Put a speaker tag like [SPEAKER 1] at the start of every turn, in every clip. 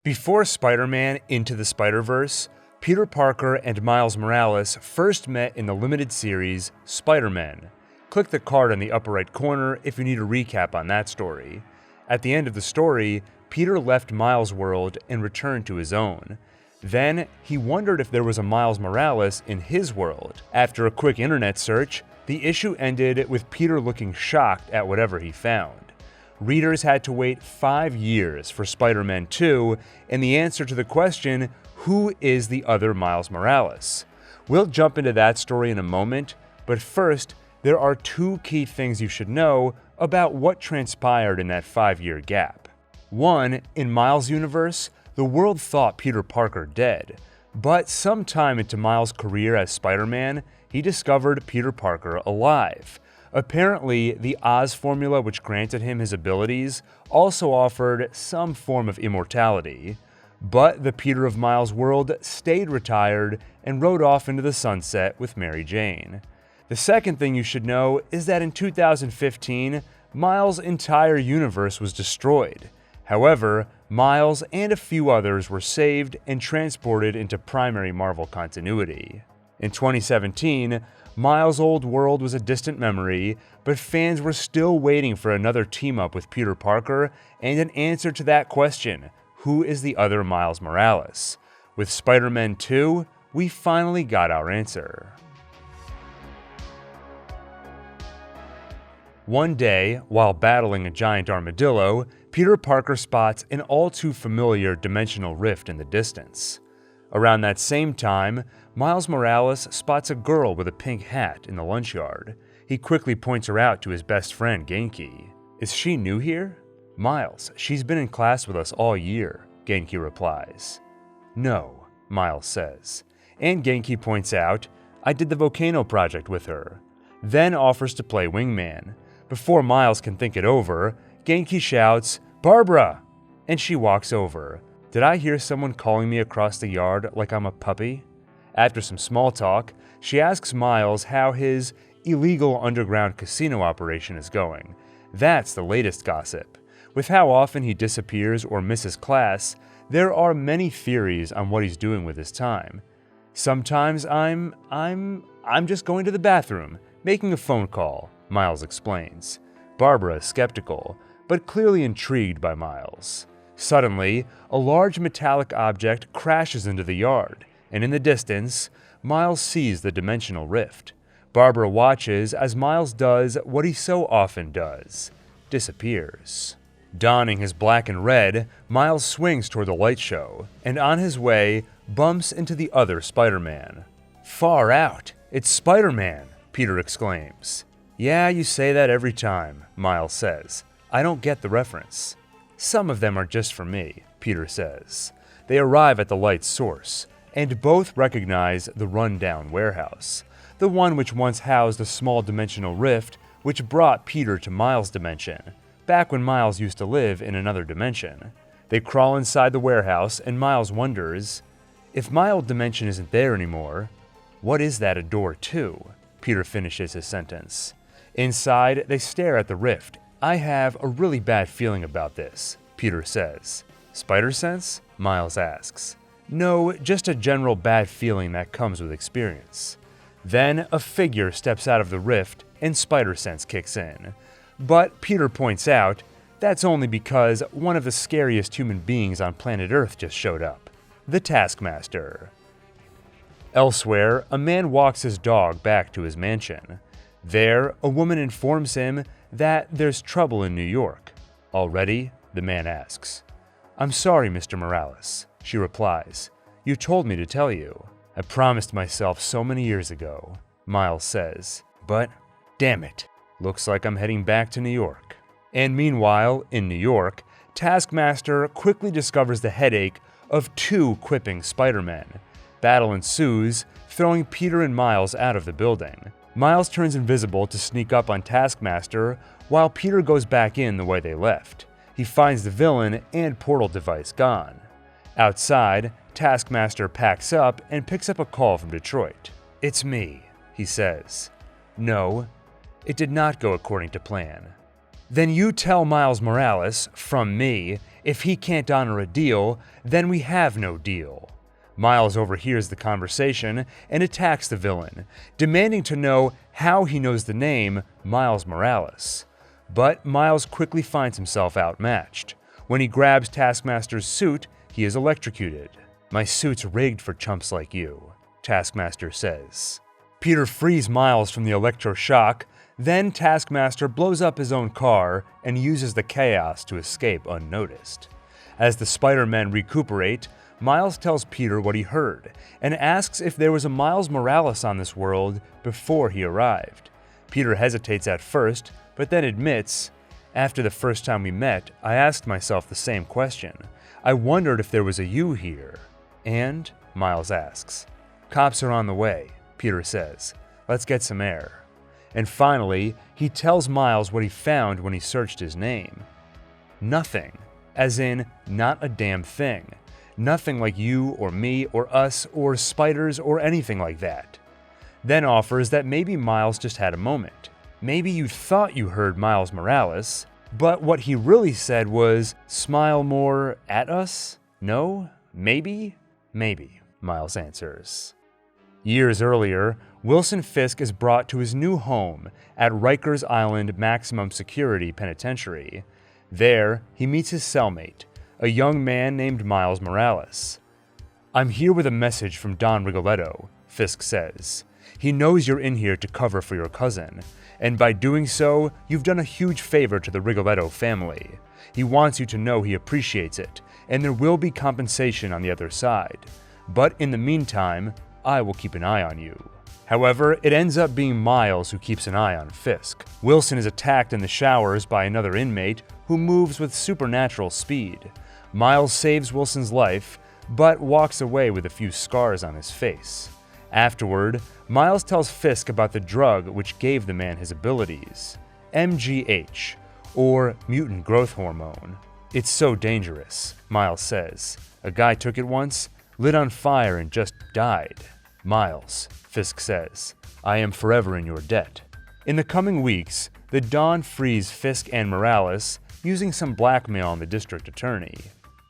[SPEAKER 1] Before Spider-Man Into the Spider-Verse, Peter Parker and Miles Morales first met in the limited series Spider-Man. Click the card in the upper right corner if you need a recap on that story. At the end of the story, Peter left Miles' world and returned to his own. Then, he wondered if there was a Miles Morales in his world. After a quick internet search, the issue ended with Peter looking shocked at whatever he found. Readers had to wait 5 years for Spider-Man 2 and the answer to the question, who is the other Miles Morales? We'll jump into that story in a moment, but first, there are 2 key things you should know about what transpired in that 5-year gap. 1, in Miles' universe, the world thought Peter Parker dead, but sometime into Miles' career as Spider-Man, he discovered Peter Parker alive. Apparently, the Oz formula which granted him his abilities also offered some form of immortality. But the Peter of Miles' world stayed retired and rode off into the sunset with Mary Jane. The second thing you should know is that in 2015, Miles' entire universe was destroyed. However, Miles and a few others were saved and transported into primary Marvel continuity. In 2017, Miles' old world was a distant memory, but fans were still waiting for another team-up with Peter Parker and an answer to that question, who is the other Miles Morales? With Spider-Man 2, we finally got our answer. One day, while battling a giant armadillo, Peter Parker spots an all-too-familiar dimensional rift in the distance. Around that same time, Miles Morales spots a girl with a pink hat in the lunch yard. He quickly points her out to his best friend, Genki. Is she new here? Miles, she's been in class with us all year, Genki replies. No, Miles says. And Genki points out, I did the Volcano project with her. Then offers to play wingman. Before Miles can think it over, Genki shouts, Barbara! And she walks over. Did I hear someone calling me across the yard like I'm a puppy? After some small talk, she asks Miles how his illegal underground casino operation is going. That's the latest gossip. With how often he disappears or misses class, there are many theories on what he's doing with his time. Sometimes I'm just going to the bathroom, making a phone call, Miles explains. Barbara is skeptical, but clearly intrigued by Miles. Suddenly, a large metallic object crashes into the yard, and in the distance, Miles sees the dimensional rift. Barbara watches as Miles does what he so often does, disappears. Donning his black and red, Miles swings toward the light show, and on his way, bumps into the other Spider-Man. Far out! It's Spider-Man! Peter exclaims. Yeah, you say that every time, Miles says. I don't get the reference. Some of them are just for me, Peter says. They arrive at the light's source, and both recognize the run-down warehouse, the one which once housed a small dimensional rift which brought Peter to Miles' dimension, back when Miles used to live in another dimension. They crawl inside the warehouse, and Miles wonders, if my old dimension isn't there anymore, what is that a door to? Peter finishes his sentence. Inside, they stare at the rift. I have a really bad feeling about this, Peter says. Spider sense? Miles asks. No, just a general bad feeling that comes with experience. Then a figure steps out of the rift and spider sense kicks in. But Peter points out, that's only because one of the scariest human beings on planet Earth just showed up, the Taskmaster. Elsewhere, a man walks his dog back to his mansion. There, a woman informs him that there's trouble in New York. Already? The man asks. I'm sorry, Mr. Morales, she replies. You told me to tell you. I promised myself so many years ago, Miles says. But, damn it, looks like I'm heading back to New York. And meanwhile, in New York, Taskmaster quickly discovers the headache of 2 quipping Spider-Men. Battle ensues, throwing Peter and Miles out of the building. Miles turns invisible to sneak up on Taskmaster, while Peter goes back in the way they left. He finds the villain and portal device gone. Outside, Taskmaster packs up and picks up a call from Detroit. It's me, he says. No, it did not go according to plan. "Then you tell Miles Morales, from me, if he can't honor a deal, then we have no deal." Miles overhears the conversation and attacks the villain, demanding to know how he knows the name Miles Morales. But Miles quickly finds himself outmatched. When he grabs Taskmaster's suit, he is electrocuted. "My suit's rigged for chumps like you," Taskmaster says. Peter frees Miles from the electroshock, then Taskmaster blows up his own car and uses the chaos to escape unnoticed. As the Spider-Men recuperate, Miles tells Peter what he heard and asks if there was a Miles Morales on this world before he arrived. Peter hesitates at first, but then admits, "After the first time we met, I asked myself the same question. I wondered if there was a you here." "And?" Miles asks. "Cops are on the way," Peter says. "Let's get some air." And finally, he tells Miles what he found when he searched his name. Nothing, as in not a damn thing. Nothing like you or me or us or spiders or anything like that. Then offers that maybe Miles just had a moment. Maybe you thought you heard Miles Morales, but what he really said was, "Smile more at us? No? Maybe?" "Maybe," Miles answers. Years earlier, Wilson Fisk is brought to his new home at Rikers Island Maximum Security Penitentiary. There, he meets his cellmate, a young man named Miles Morales. "I'm here with a message from Don Rigoletto," Fisk says. "He knows you're in here to cover for your cousin, and by doing so, you've done a huge favor to the Rigoletto family. He wants you to know he appreciates it, and there will be compensation on the other side. But in the meantime, I will keep an eye on you." However, it ends up being Miles who keeps an eye on Fisk. Wilson is attacked in the showers by another inmate who moves with supernatural speed. Miles saves Wilson's life, but walks away with a few scars on his face. Afterward, Miles tells Fisk about the drug which gave the man his abilities, MGH, or mutant growth hormone. "It's so dangerous," Miles says. "A guy took it once, lit on fire and just died." "Miles," Fisk says, "I am forever in your debt." In the coming weeks, the Dawn frees Fisk and Morales, using some blackmail on the district attorney.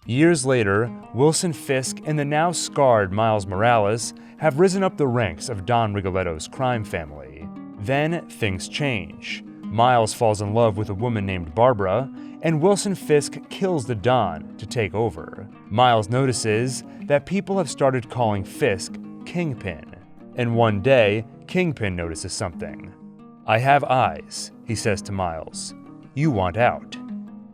[SPEAKER 1] Years later, Wilson Fisk and the now scarred Miles Morales have risen up the ranks of Don Rigoletto's crime family. Then things change. Miles falls in love with a woman named Barbara, and Wilson Fisk kills the Don to take over. Miles notices that people have started calling Fisk Kingpin, and one day, Kingpin notices something. "I have eyes," he says to Miles. "You want out."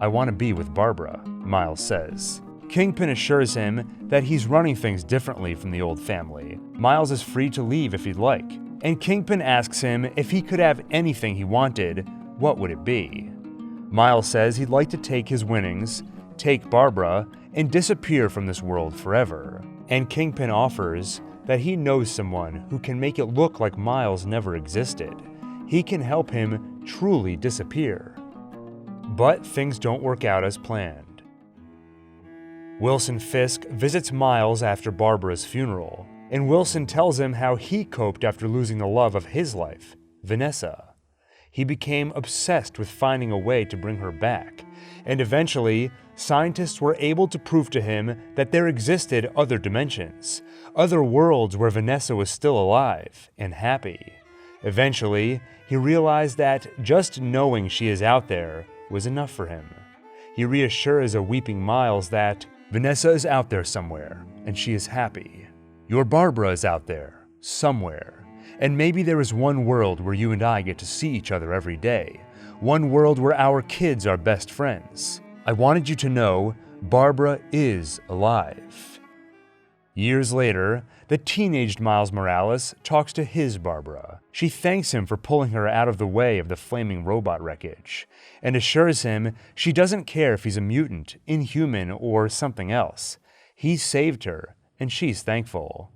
[SPEAKER 1] "I want to be with Barbara," Miles says. Kingpin assures him that he's running things differently from the old family. Miles is free to leave if he'd like, and Kingpin asks him if he could have anything he wanted, what would it be? Miles says he'd like to take his winnings, take Barbara, and disappear from this world forever. And Kingpin offers that he knows someone who can make it look like Miles never existed. He can help him truly disappear. But things don't work out as planned. Wilson Fisk visits Miles after Barbara's funeral, and Wilson tells him how he coped after losing the love of his life, Vanessa. He became obsessed with finding a way to bring her back, and eventually, scientists were able to prove to him that there existed other dimensions, other worlds where Vanessa was still alive and happy. Eventually, he realized that just knowing she is out there was enough for him. He reassures a weeping Miles that Vanessa is out there somewhere, and she is happy. Your Barbara is out there, somewhere. And maybe there is one world where you and I get to see each other every day. One world where our kids are best friends. I wanted you to know Barbara is alive. Years later, the teenaged Miles Morales talks to his Barbara. She thanks him for pulling her out of the way of the flaming robot wreckage, and assures him she doesn't care if he's a mutant, inhuman, or something else. He saved her, and she's thankful.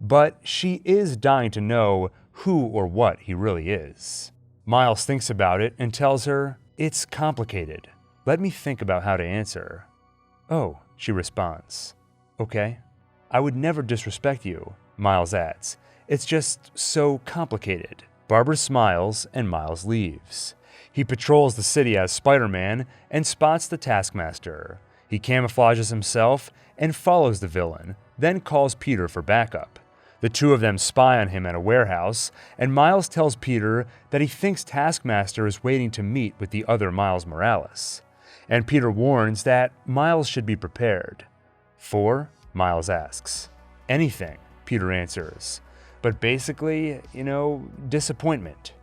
[SPEAKER 1] But she is dying to know who or what he really is. Miles thinks about it and tells her, "It's complicated. Let me think about how to answer." "Oh," she responds. "Okay. I would never disrespect you," Miles adds. "It's just so complicated." Barbara smiles and Miles leaves. He patrols the city as Spider-Man and spots the Taskmaster. He camouflages himself and follows the villain, then calls Peter for backup. The two of them spy on him at a warehouse, and Miles tells Peter that he thinks Taskmaster is waiting to meet with the other Miles Morales. And Peter warns that Miles should be prepared. For? Miles asks. Anything, Peter answers. But basically, disappointment.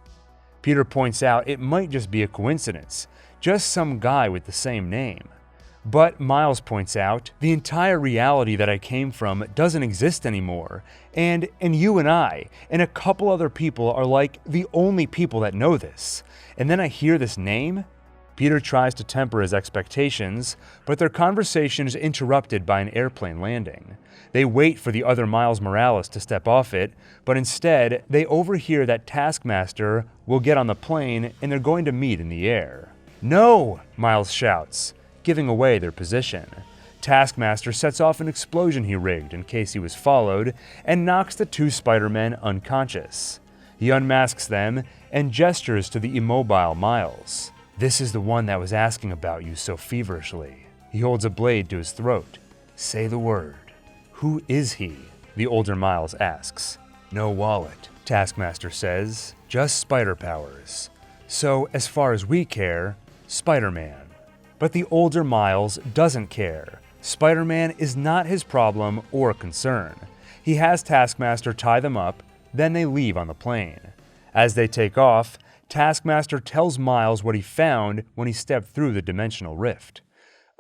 [SPEAKER 1] Peter points out it might just be a coincidence, just some guy with the same name. But Miles points out, the entire reality that I came from doesn't exist anymore, and you and I, and a couple other people are like the only people that know this. And then I hear this name? Peter tries to temper his expectations, but their conversation is interrupted by an airplane landing. They wait for the other Miles Morales to step off it, but instead, they overhear that Taskmaster will get on the plane and they're going to meet in the air. "No!" Miles shouts, giving away their position. Taskmaster sets off an explosion he rigged in case he was followed and knocks the two Spider-Men unconscious. He unmasks them and gestures to the immobile Miles. "This is the one that was asking about you so feverishly." He holds a blade to his throat. "Say the word." "Who is he?" the older Miles asks. "No wallet," Taskmaster says. "Just spider powers. So, as far as we care, Spider-Man." But the older Miles doesn't care. Spider-Man is not his problem or concern. He has Taskmaster tie them up, then they leave on the plane. As they take off, Taskmaster tells Miles what he found when he stepped through the dimensional rift.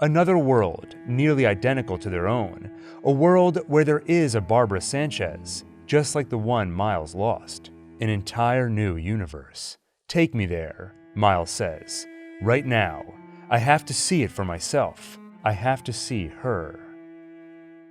[SPEAKER 1] Another world, nearly identical to their own. A world where there is a Barbara Sanchez, just like the one Miles lost. An entire new universe. "Take me there," Miles says. "Right now. I have to see it for myself. I have to see her."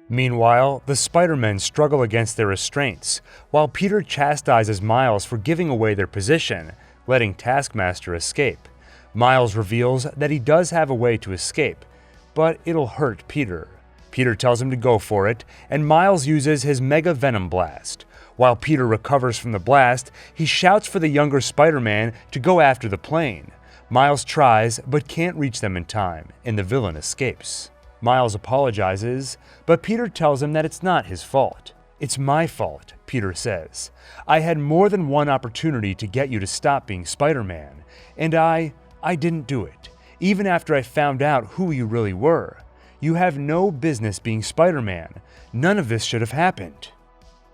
[SPEAKER 1] Meanwhile, the Spider-Men struggle against their restraints, while Peter chastises Miles for giving away their position, letting Taskmaster escape. Miles reveals that he does have a way to escape, but it'll hurt Peter. Peter tells him to go for it, and Miles uses his Mega Venom Blast. While Peter recovers from the blast, he shouts for the younger Spider-Man to go after the plane. Miles tries, but can't reach them in time, and the villain escapes. Miles apologizes, but Peter tells him that it's not his fault. "It's my fault," Peter says. "I had more than one opportunity to get you to stop being Spider-Man, and I didn't do it, even after I found out who you really were. You have no business being Spider-Man. None of this should have happened."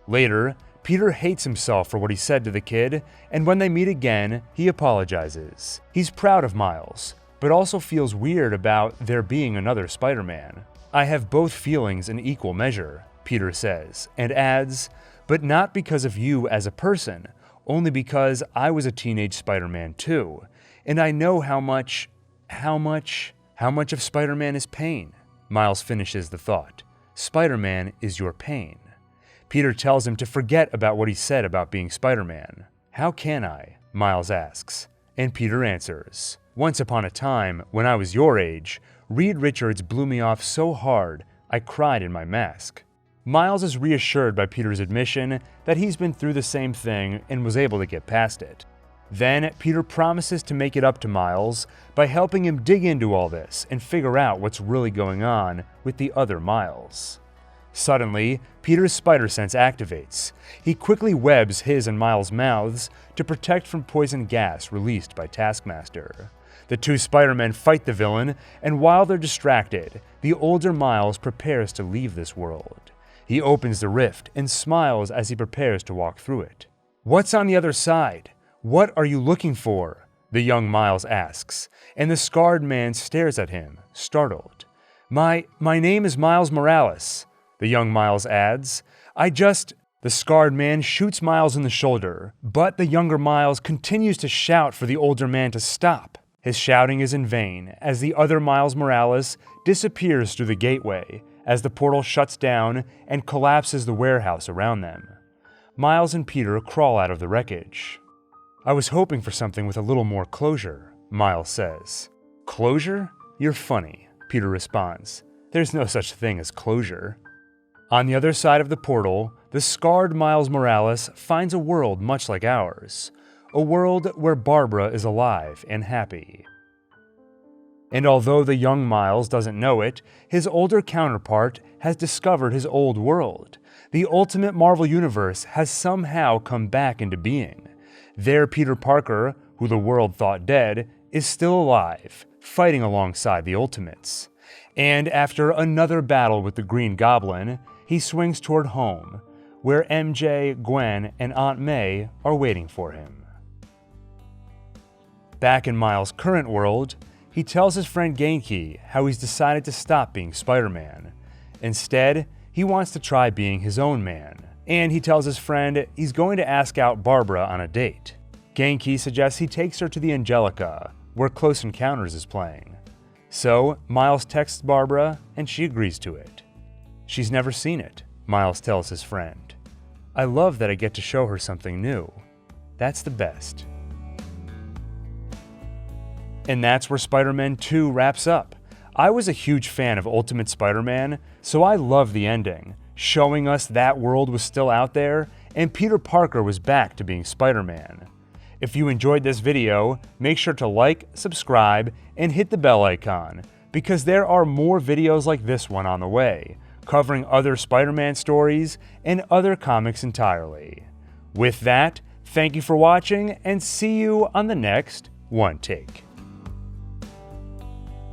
[SPEAKER 1] Later, Peter hates himself for what he said to the kid, and when they meet again, he apologizes. He's proud of Miles, but also feels weird about there being another Spider-Man. "I have both feelings in equal measure," Peter says, and adds, "but not because of you as a person, only because I was a teenage Spider-Man too, and I know how much of Spider-Man is pain." Miles finishes the thought. "Spider-Man is your pain." Peter tells him to forget about what he said about being Spider-Man. "How can I?" Miles asks, and Peter answers, "Once upon a time, when I was your age, Reed Richards blew me off so hard, I cried in my mask." Miles is reassured by Peter's admission that he's been through the same thing and was able to get past it. Then, Peter promises to make it up to Miles by helping him dig into all this and figure out what's really going on with the other Miles. Suddenly, Peter's spider sense activates. He quickly webs his and Miles' mouths to protect from poison gas released by Taskmaster. The two Spider-Men fight the villain, and while they're distracted, the older Miles prepares to leave this world. He opens the rift and smiles as he prepares to walk through it. "What's on the other side? What are you looking for?" the young Miles asks, and the scarred man stares at him, startled. My name is Miles Morales," the young Miles adds. The scarred man shoots Miles in the shoulder, but the younger Miles continues to shout for the older man to stop. His shouting is in vain, as the other Miles Morales disappears through the gateway, as the portal shuts down and collapses the warehouse around them. Miles and Peter crawl out of the wreckage. "I was hoping for something with a little more closure," Miles says. "Closure? You're funny," Peter responds. "There's no such thing as closure." On the other side of the portal, the scarred Miles Morales finds a world much like ours. a world where Barbara is alive and happy. And although the young Miles doesn't know it, his older counterpart has discovered his old world. The Ultimate Marvel Universe has somehow come back into being. There, Peter Parker, who the world thought dead, is still alive, fighting alongside the Ultimates. And after another battle with the Green Goblin, he swings toward home, where MJ, Gwen, and Aunt May are waiting for him. Back in Miles' current world, he tells his friend Genki how he's decided to stop being Spider-Man. Instead, he wants to try being his own man, and he tells his friend he's going to ask out Barbara on a date. Genki suggests he takes her to the Angelica, where Close Encounters is playing. So, Miles texts Barbara, and she agrees to it. She's never seen it, Miles tells his friend. I love that I get to show her something new. That's the best. And that's where Spider-Man 2 wraps up. I was a huge fan of Ultimate Spider-Man, so I loved the ending, showing us that world was still out there, and Peter Parker was back to being Spider-Man. If you enjoyed this video, make sure to like, subscribe, and hit the bell icon, because there are more videos like this one on the way, covering other Spider-Man stories and other comics entirely. With that, thank you for watching, and see you on the next One Take.